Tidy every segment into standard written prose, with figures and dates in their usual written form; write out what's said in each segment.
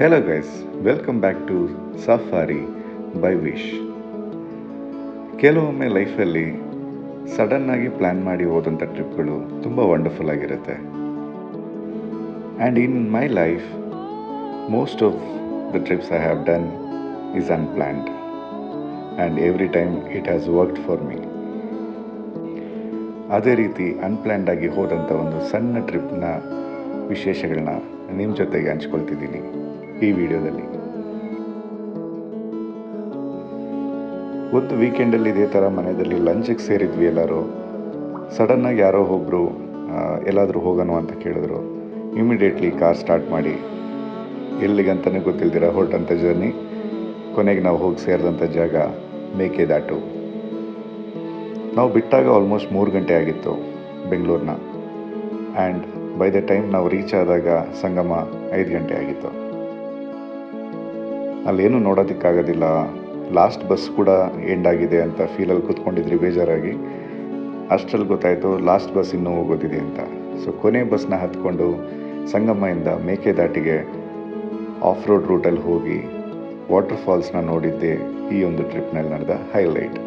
Hello guys, welcome back to safari by wish. ಕೆಲವೊಮ್ಮೆ ಲೈಫಲ್ಲಿ ಸಡನ್ನಾಗಿ ಪ್ಲ್ಯಾನ್ ಮಾಡಿ ಹೋದಂಥ ಟ್ರಿಪ್ಗಳು ತುಂಬ ವಂಡರ್ಫುಲ್ ಆಗಿರುತ್ತೆ. And in my life most of the trips I have done is unplanned and every time it has worked for me. ಅದೇ ರೀತಿ unplanned ಆಗಿ ಹೋದಂಥ ಒಂದು ಸಣ್ಣ ಟ್ರಿಪ್ನ ವಿಶೇಷಗಳನ್ನ ನಿಮ್ಮ ಜೊತೆಗೆ ಹಂಚ್ಕೊಳ್ತಿದ್ದೀನಿ ಈ ವಿಡಿಯೋದಲ್ಲಿ. ಒಂದು ವೀಕೆಂಡಲ್ಲಿ ಇದೇ ಥರ ಮನೆಯಲ್ಲಿ ಲಂಚಿಗೆ ಸೇರಿದ್ವಿ ಎಲ್ಲರೂ. ಸಡನ್ನಾಗಿ ಯಾರೋ ಒಬ್ಬರು ಎಲ್ಲಾದರೂ ಹೋಗೋಣ ಅಂತ ಕೇಳಿದ್ರು. ಇಮಿಡಿಯೇಟ್ಲಿ ಕಾರ್ ಸ್ಟಾರ್ಟ್ ಮಾಡಿ ಎಲ್ಲಿಗಂತಲೇ ಗೊತ್ತಿಲ್ದಿರ ಹೊರಟಂಥ ಜರ್ನಿ. ಕೊನೆಗೆ ನಾವು ಹೋಗಿ ಸೇರಿದಂಥ ಜಾಗ ಮೇಕೆದಾಟು. ನಾವು ಬಿಟ್ಟಾಗ ಆಲ್ಮೋಸ್ಟ್ 3 ಗಂಟೆ ಆಗಿತ್ತು ಬೆಂಗಳೂರನ್ನ. ಆ್ಯಂಡ್ ಬೈ ದ ಟೈಮ್ ನಾವು ರೀಚ್ ಆದಾಗ ಸಂಗಮ 5 ಗಂಟೆ ಆಗಿತ್ತು. ಅಲ್ಲೇನು ನೋಡೋದಕ್ಕಾಗೋದಿಲ್ಲ. ಲಾಸ್ಟ್ ಬಸ್ ಕೂಡ ಎಂಡ್ ಆಗಿದೆ ಅಂತ ಫೀಲಲ್ಲಿ ಕೂತ್ಕೊಂಡಿದ್ರಿ ಬೇಜಾರಾಗಿ. ಅಷ್ಟರಲ್ಲಿ ಗೊತ್ತಾಯಿತು ಲಾಸ್ಟ್ ಬಸ್ ಇನ್ನೂ ಹೋಗೋದಿದೆ ಅಂತ. ಸೊ ಕೊನೆ ಬಸ್ನ ಹತ್ಕೊಂಡು ಸಂಗಮದಿಂದ ಮೇಕೆದಾಟಿಗೆ ಆಫ್ ರೋಡ್ ರೂಟಲ್ಲಿ ಹೋಗಿ ವಾಟರ್ ಫಾಲ್ಸ್ನ ನೋಡಿದ್ದೆ ಈ ಒಂದು ಟ್ರಿಪ್ನಲ್ಲಿ ನಡೆದ ಹೈಲೈಟ್.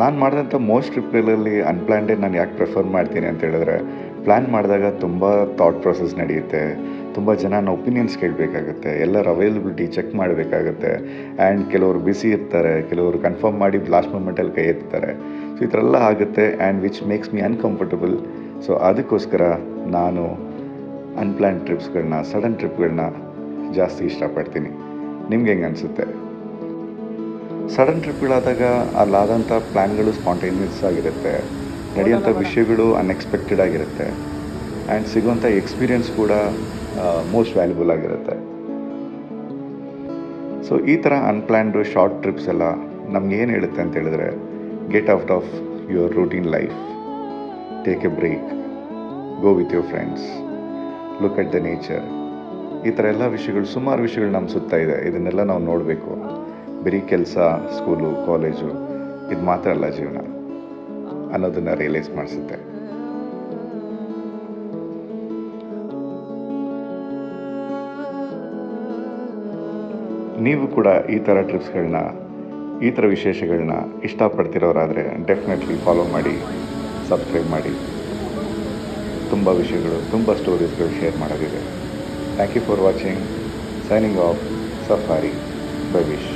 ನಾನು ಮಾಡಿದಂಥ ಮೋಸ್ಟ್ ಟ್ರಿಪ್ಗಳಲ್ಲಿ ಅನ್ಪ್ಲ್ಯಾನ್ಡೇ ನಾನು ಯಾಕೆ ಪ್ರಿಫರ್ ಮಾಡ್ತೀನಿ ಅಂತ ಹೇಳಿದ್ರೆ, ಪ್ಲ್ಯಾನ್ ಮಾಡಿದಾಗ ತುಂಬ ಥಾಟ್ ಪ್ರೊಸೆಸ್ ನಡೆಯುತ್ತೆ. ತುಂಬ ಜನನ ಒಪಿನಿಯನ್ಸ್ ಕೇಳಬೇಕಾಗತ್ತೆ, ಎಲ್ಲರ ಅವೈಲಬಿಲಿಟಿ ಚೆಕ್ ಮಾಡಬೇಕಾಗತ್ತೆ. ಆ್ಯಂಡ್ ಕೆಲವರು ಬಿಸಿ ಇರ್ತಾರೆ, ಕೆಲವರು ಕನ್ಫರ್ಮ್ ಮಾಡಿ ಲಾಸ್ಟ್ ಮೂಮೆಂಟಲ್ಲಿ ಕೈ ಎತ್ತಾರೆ. ಸೊ ಈ ಥರ ಎಲ್ಲ ಆಗುತ್ತೆ and which makes me uncomfortable. So ಅದಕ್ಕೋಸ್ಕರ ನಾನು ಅನ್ಪ್ಲ್ಯಾನ್ಡ್ ಟ್ರಿಪ್ಸ್ಗಳನ್ನ, ಸಡನ್ ಟ್ರಿಪ್ಗಳನ್ನ ಜಾಸ್ತಿ ಇಷ್ಟಪಡ್ತೀನಿ. ನಿಮ್ಗೆ ಹೆಂಗೆ ಅನಿಸುತ್ತೆ? ಸಡನ್ ಟ್ರಿಪ್ಗಳಾದಾಗ ಅಲ್ಲಾದಂಥ ಪ್ಲ್ಯಾನ್ಗಳು ಸ್ಪಾಂಟೇನಿಯಸ್ ಆಗಿರುತ್ತೆ, ನಡೆಯೋಂಥ ವಿಷಯಗಳು ಅನ್ಎಕ್ಸ್ಪೆಕ್ಟೆಡ್ ಆಗಿರುತ್ತೆ, ಆ್ಯಂಡ್ ಸಿಗೋಂಥ ಎಕ್ಸ್ಪೀರಿಯನ್ಸ್ ಕೂಡ ಮೋಸ್ಟ್ ವ್ಯಾಲ್ಯುಬಲ್ ಆಗಿರುತ್ತೆ. ಸೊ ಈ ಥರ ಅನ್ಪ್ಲ್ಯಾನ್ಡು ಶಾರ್ಟ್ ಟ್ರಿಪ್ಸ್ ಎಲ್ಲ ನಮ್ಗೆ ಏನು ಹೇಳುತ್ತೆ ಅಂತ ಹೇಳಿದ್ರೆ, get out of your routine life, take a break, go with your friends, look at the nature. ಈ ಥರ ಎಲ್ಲ ವಿಷಯಗಳು, ಸುಮಾರು ವಿಷಯಗಳು ನಮ್ಮ ಸುತ್ತ ಇದೆ. ಇದನ್ನೆಲ್ಲ ನಾವು ನೋಡಬೇಕು. ಬರೀ ಕೆಲಸ, ಸ್ಕೂಲು, ಕಾಲೇಜು ಇದು ಮಾತ್ರ ಅಲ್ಲ ಜೀವನ ಅನ್ನೋದನ್ನು ರಿಯಲೈಸ್ ಮಾಡಿಸುತ್ತೆ. ನೀವು ಕೂಡ ಈ ಥರ ಟ್ರಿಪ್ಸ್ಗಳನ್ನ, ಈ ಥರ ವಿಶೇಷಗಳನ್ನ ಇಷ್ಟಪಡ್ತಿರೋರಾದರೆ ಡೆಫಿನೆಟ್ಲಿ ಫಾಲೋ ಮಾಡಿ, ಸಬ್ಸ್ಕ್ರೈಬ್ ಮಾಡಿ. ತುಂಬ ವಿಷಯಗಳು, ತುಂಬ ಸ್ಟೋರೀಸ್ಗಳು ಶೇರ್ ಮಾಡೋದಿದೆ. Thank you for watching. Signing off, safari by wish.